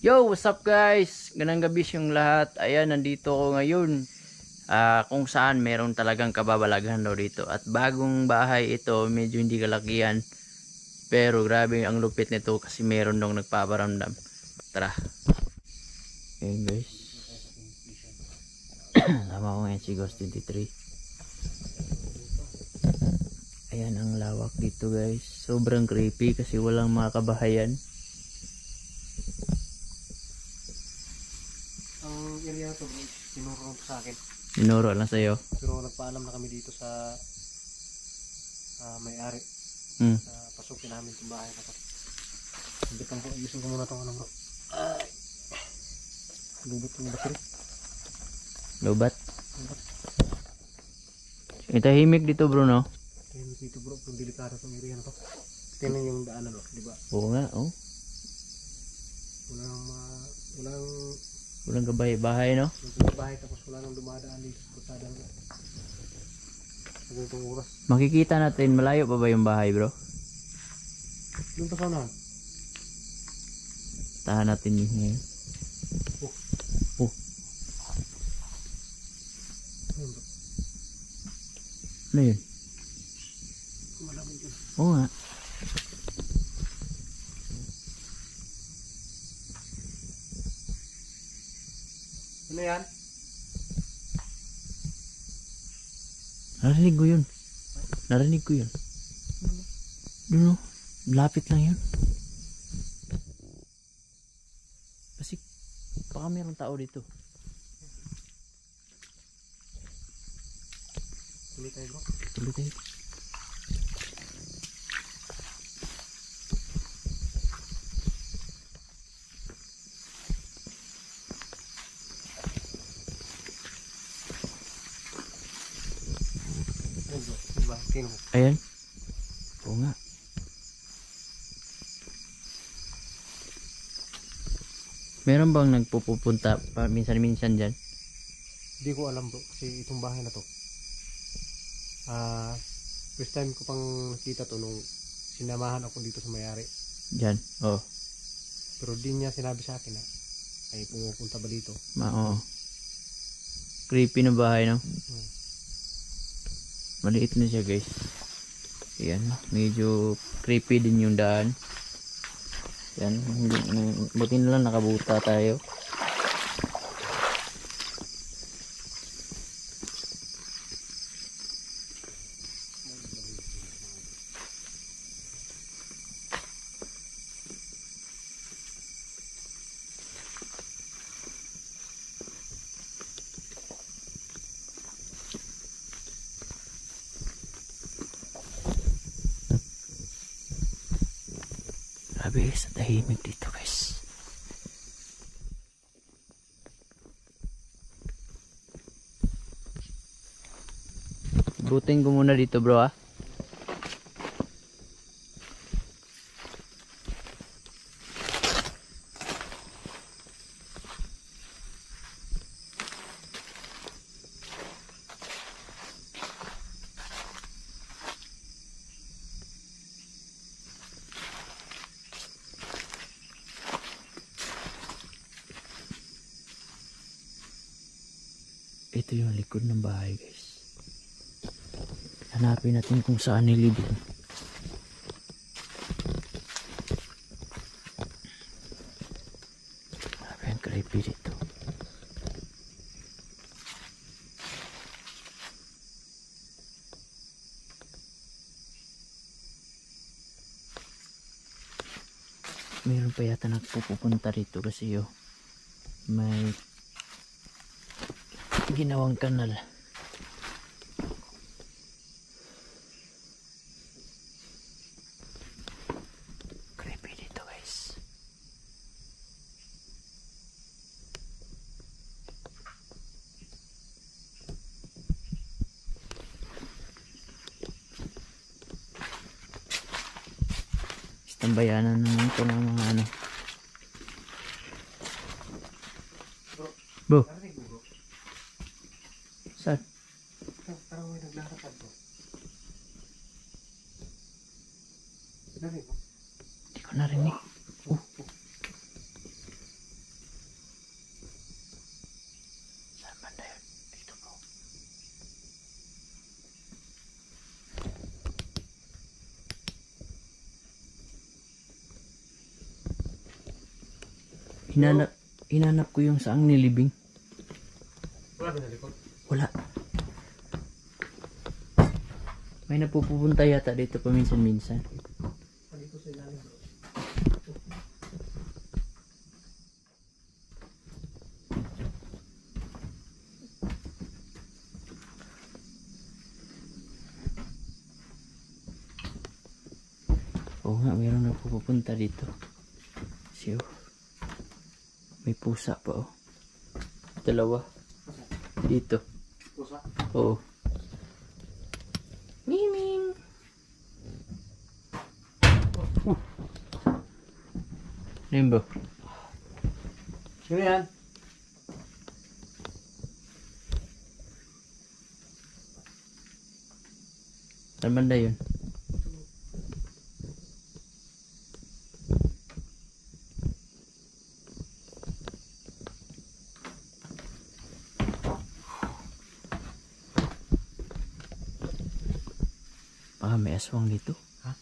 Yo, what's up guys? Ganang gabi yung lahat. Ayan, nandito ako ngayon. Kung saan meron talagang kababalaghan daw dito. At bagong bahay ito, medyo hindi kalakihan. Pero grabe ang lupit nito kasi meron dong nagpaparamdam. Tara. Ayan guys. Tama ko ngayon si Ghost 23. Ayan ang lawak dito guys. Sobrang creepy kasi walang mga kabahayan. Ang area to bro, tinuro sa akin. Tinuro lang sa'yo. Pero nagpaalam na kami dito sa may-ari. Sa pasukin namin itong bahay na to. Bitan ko, ayusin ko muna itong ano bro. Ay! Lubot yung battery. Lobat. Itahimik dito bro, no? Tahimik dito bro, pero delikado itong area na to. Tingnan yung daanan bro, di ba? Oo nga, oh. Walang kabahay-bahay, no? Walang bahay tapos wala nang dumadaan dito sa kalsada nila. Sa ganitong oras. Makikita natin, malayo pa ba yung bahay bro? Doon pa sa unahan. Tahan natin yun ngayon. Oh. Ayun bro. Ano yun? Malamig yun. Oo nga. Ano yan? Narinig ko yun. Narinig ko yun. Doon, oh. Lapit lang yun. Kasi baka mayroong tao dito. Tuloy tayo bro. Tuloy tayo. Ayun bro, diba? Tingnan mo. Ayan. Oo nga. Meron bang nagpupunta pa minsan-minsan dyan? Hindi ko alam bro, kasi itong bahay na to first time ko pang nakita to nung sinamahan ako dito sa may-ari. Dyan, oh. Pero di niya sinabi sa akin na ay pumupunta ba dito. Oo. Creepy na bahay, no? Maliit na siya guys. Ayan, medyo creepy din yung daan. Yan, buti na lang nakabuta tayo. Grabe, sa tahimik dito guys. Butin ko muna dito bro, ah. Ito yung likod ng bahay guys. Hanapin natin kung saan nilibing. Grabe ang creepy dito. Meron pa yata nagpupunta rito kasi may ginawang kanal. Creepy dito guys. Istambayanan naman ito ng mga ano. Bro. Saan? Parang may naglalakad bro. Narinig mo? Hindi ko narinig. Hinanap ko yung saang nilibing. Wala pinalikot. Wala. May napupunta yata dito paminsan-minsan. Dito sa ilalim. Oo nga, mayroon napupunta dito. Siyo. May pusa pa oh. Dalawa. Dito. Pusa? Oo. Miming! Limbo. Sino yan? Saan banda yun? Baka may aswang dito. Ha?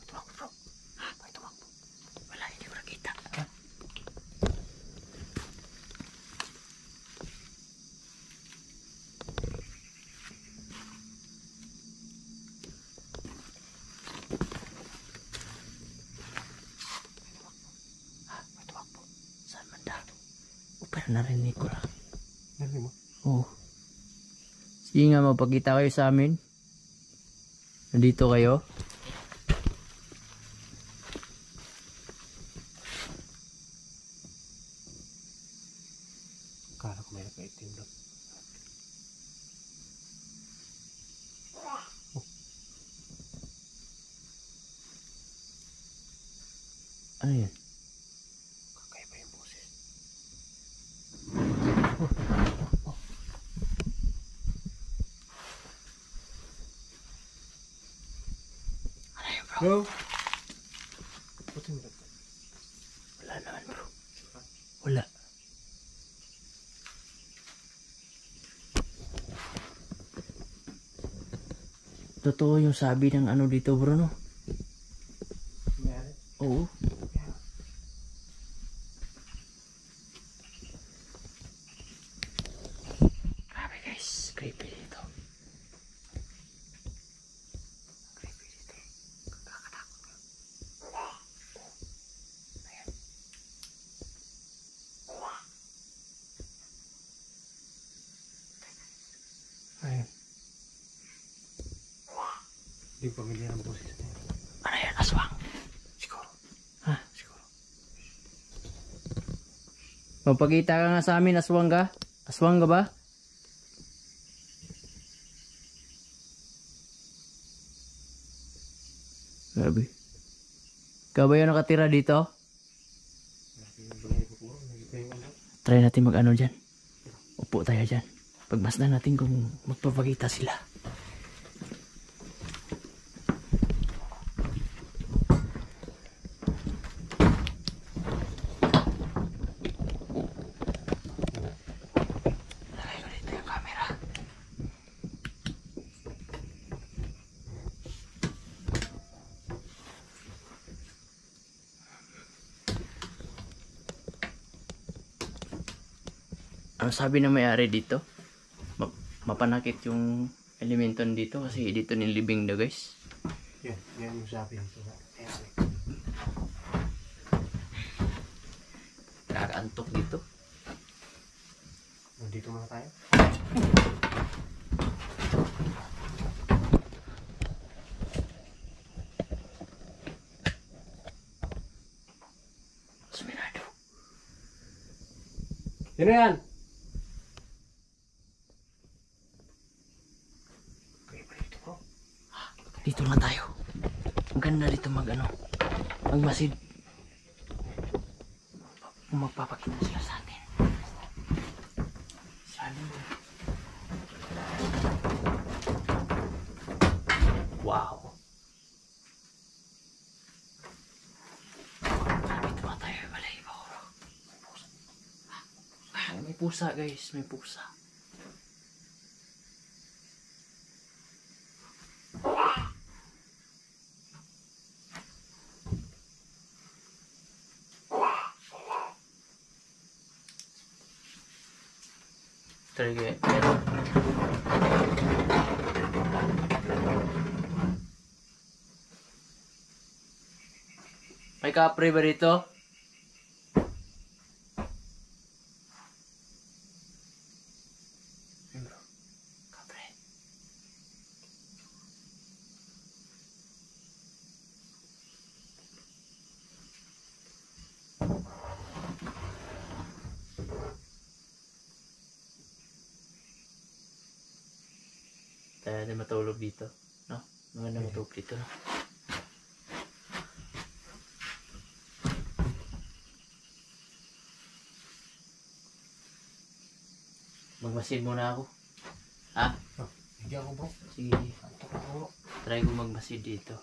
Tumakbo bro. Ha? Bakit tumakbo? Wala, hindi ko nakita. Ha? May tumakbo. Saan banda? Pero narinig ko lang. Narinig mo? Oo. Sige nga, mapakita kayo sa amin. Nandito kayo. Kala ko may nakaitim doon. Ano yan? Kakaiba yung boses. Ano yan bro? Bro! Puti mo lang. Wala naman bro. Wala. Totoo yung sabi ng ano dito bro no? Mayari? Oo. Grabe guys, creepy dito. Creepy dito. Nakakatakot nga. Ayan. Ayun. Hindi ko pamilyar ang boses na yun. Ano yan? Aswang? Siguro. Ha? Siguro. Magpakita ka nga sa amin, aswang ka? Aswang ka ba? Grabe. Ikaw ba yung nakatira dito? Lagi yung balay ko puro. Nagiging yung ano. Try natin mag-ano dyan. Upo tayo dyan. Pagmasdan natin kung magpapakita sila. Lagay ko dito yung camera. Ano sabi ng may-ari dito? Mapanakit yung elemento dito kasi dito nilibing daw guys. Yan. Yan yung sabi. Ayan. Nakakaantok dito. Nandito muna tayo. Sumirado. Sino yan? Kaiba dito bro. Dito lang tayo. Ang ganda dito magmasid. Magpapakita sila sa atin. Wow. Dito lang tayo. Balay ba bro? May pusa guys. May pusa. Try kaya. Meron. May kapre ba dito? Kapre. Tayo na matulog dito. No? Maganda matulog dito. No? Magmasid muna ako. Ha? Hindi ako bro. Sige. Antok ako bro. Try ko magmasid dito.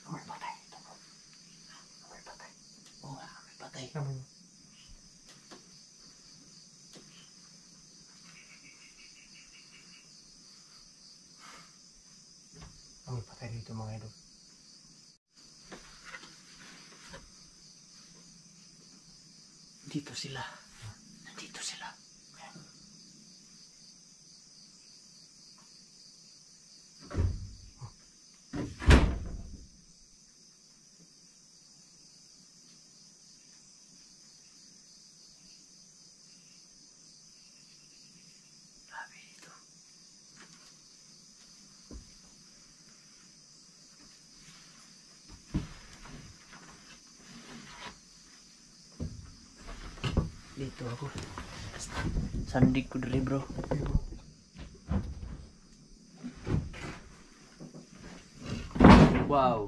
Amoy patay ito bro. Amoy patay. Oo nga, may patay. Amoy. Amoy patay dito mga idol. Dito sila. Nandito sila. Grabe dito. Dito ako. Sandig ko diri bro. Wow.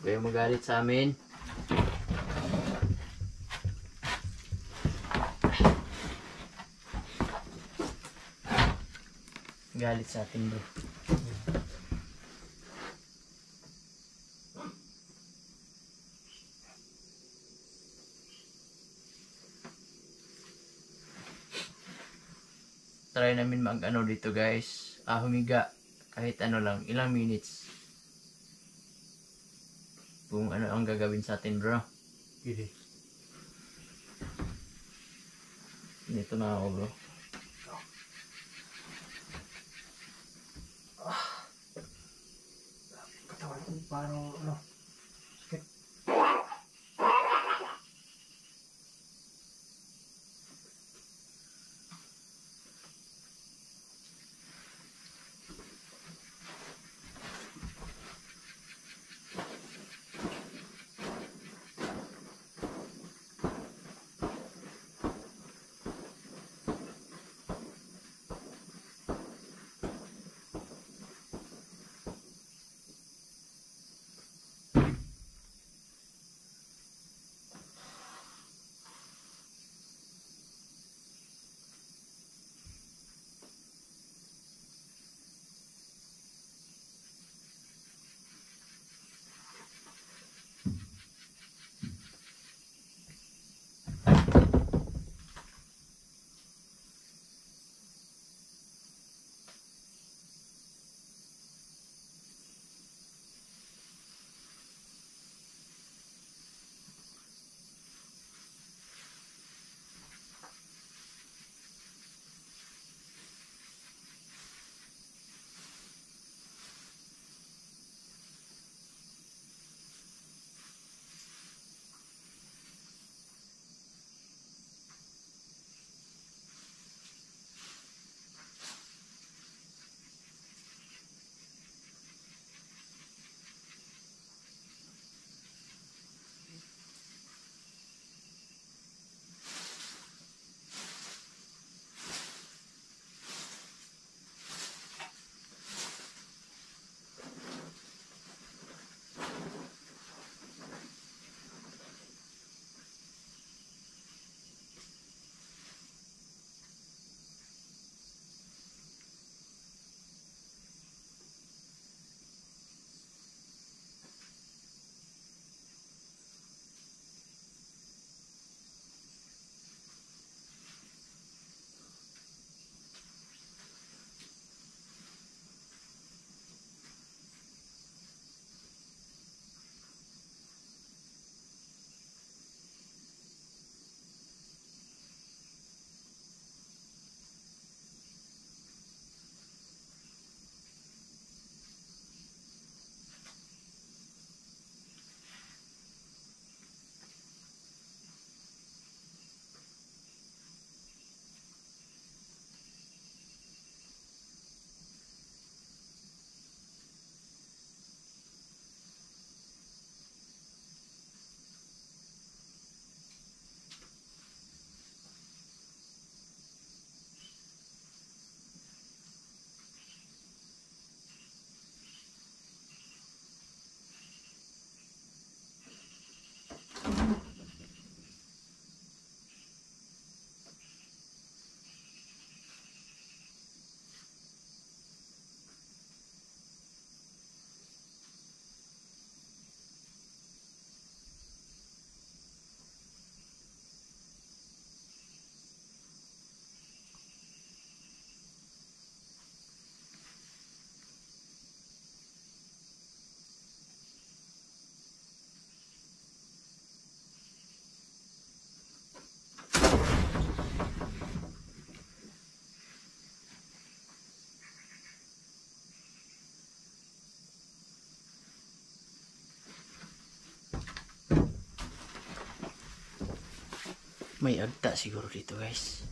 Kaya magalit sa amin. Galit sa atin bro. Try namin mag ano dito guys. Humiga. Kahit ano lang. Ilang minutes. Kung ano ang gagawin sa atin bro. Gini. Dito na ako bro. Katawan ko parang ano. Sakit. May agta siguro dito guys.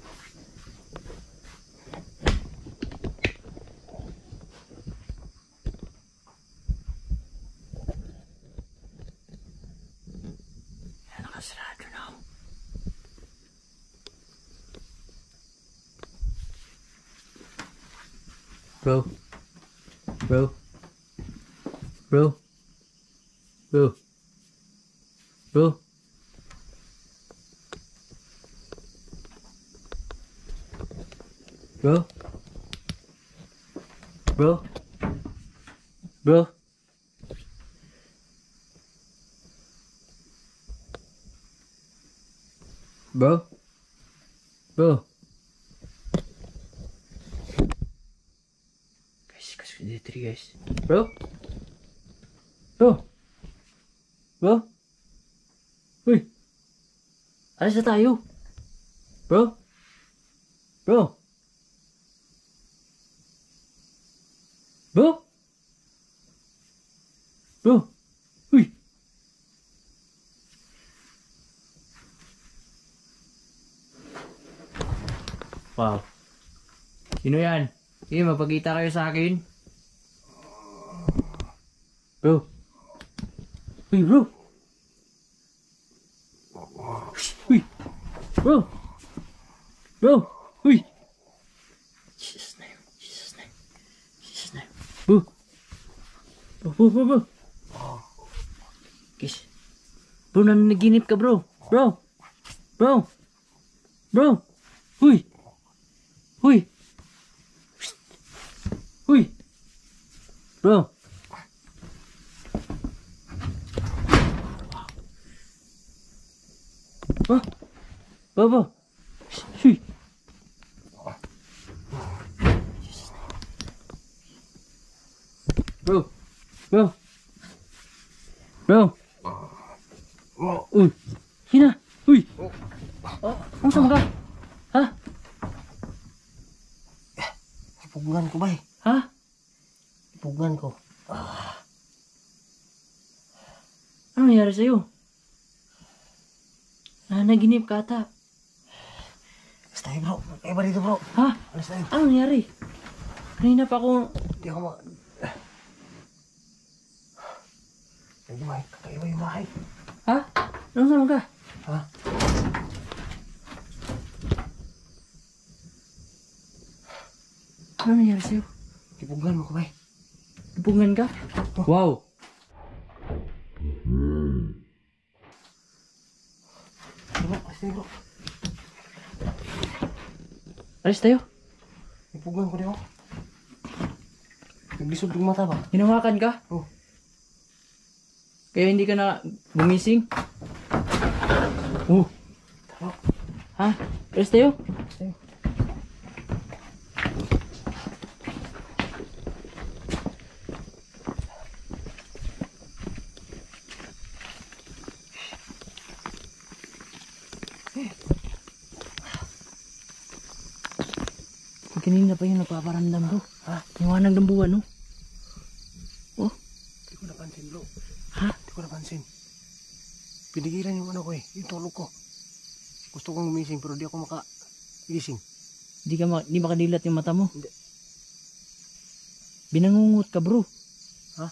Yan, nakasarado na. Bro. Bro. Bro. Bro. Bro. Bro. Bro. Bro. Bro. Bro. Guys, kasi dito guys. Bro. Bro. Bro. Uy. Alas na tayo. Bro. Bro. Bro. Bro. Uy. Wow. Sino yan? Sige, mapagkita kayo sa akin. Bro. Uy, bro. Uy. Bro. Bro. Uy. Jesus name. Jesus name. Jesus name. Bro. Bro. Kiss. Bro, nanaginip ka bro. Bro. Bro. Bro. Uy. Uy. Uy. Bro. Oh. Bro. Uy. Bro. Bro. Bro. Uy. Hina. Uy. Oh, ang sama ka? Ha? Ipugan ko ba eh? Ha? Ipugan ko. Ano nangyari sa'yo? Naginip ka ata. Alis tayo bro. Kaya ba dito bro? Ha? Alis tayo. Ano nangyari? Kanina pa ako... Hindi ako kakaiba yung bahay. Ha? Anong sama ka? Ha? Ano nangyari sa'yo? Ipugan mo ko ba eh? Ipungan ka? Wow! Bro, alis tayo bro. Alis tayo. Ipugan ko di ako. Naglisod yung mata ba? Hinawakan ka? Oh. Kaya hindi ka na gumising? Oh. Tara. Ha? Alis tayo? Alis tayo. Kanina pa yung napaparamdam bro. Ha? Liwanag ng buwan no? Oh? Hindi ko napansin bro. Ha? Hindi ko napansin. Pinigilan yung ano ko eh. Yung tulog ko. Gusto kong gumising pero di ako makagising. Di makadilat yung mata mo? Hindi. Binangungot ka bro. Ha?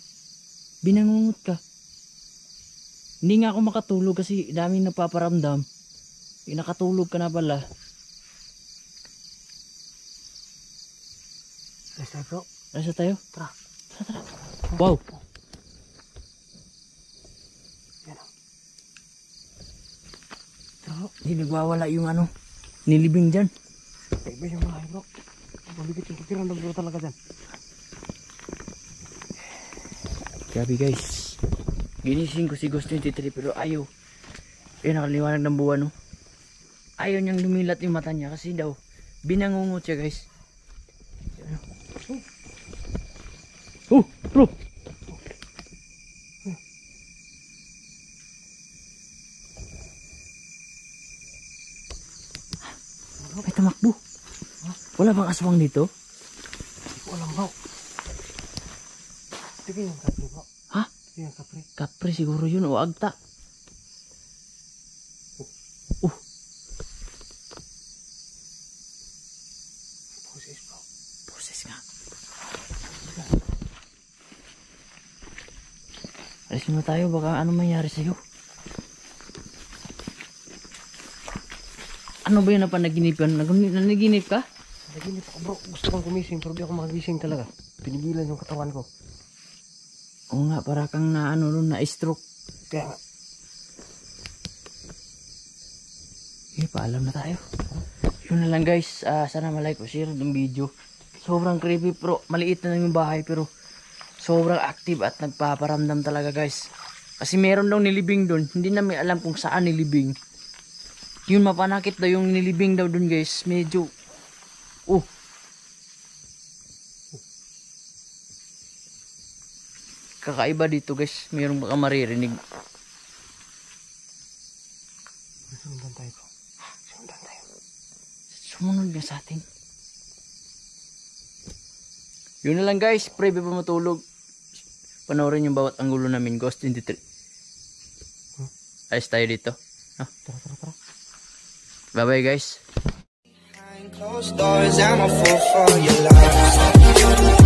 Binangungot ka. Hindi nga ako makatulog kasi daming napaparamdam. Nakatulog ka na pala. Alis tayo bro. Alis na tayo? Tara. Tara. Wow. Yan o. Tara bro. Hindi nagwawala yung ano. Nilibing dyan. Iba yung bahay bro. Mabigat yung pakiramdam bro talaga dyan. Grabe guys. Ginising ko si Ghost 23 pero ayaw. Nakaliwanag ng buwan no. Ayaw niyang lumilat yung mata niya kasi daw binangungot siya guys. Oh, bro. May tumakbo. Wala bang aswang dito? Hindi ko alam bro. Ito yung kapre bro. Ha? Ito yung kapre. Kapre siguro yun o agta. Oh. Alis muna tayo, baka ano mangyari sa'yo. Ano ba yun na panaginipan? Nanaginip ka? Naginip ako bro, gusto kong gumising pero di ako makagising talaga. Pinigilan yung katawan ko. Oo nga, para kang na ano nun, na-stroke. Kaya nga, Eh, paalam na tayo. Yun na lang guys, sana malike o share ng video. Sobrang creepy bro, maliit na lang yung bahay pero sobrang active at nagpaparamdam talaga guys. Kasi meron daw nilibing doon, hindi namin alam kung saan nilibing. Yun, mapanakit daw yung nilibing daw doon guys, medyo... Kakaiba dito guys, mayroong baka maririnig. sundan tayo bro. Sundan tayo. Sumunod na sa atin. Yun na lang guys, pray pa matulog. Panoorin yung bawat anggulo namin, Ghost 23. Ayos tayo dito. Tara. Bye bye guys. Behind closed doors, I'm a fool for your love.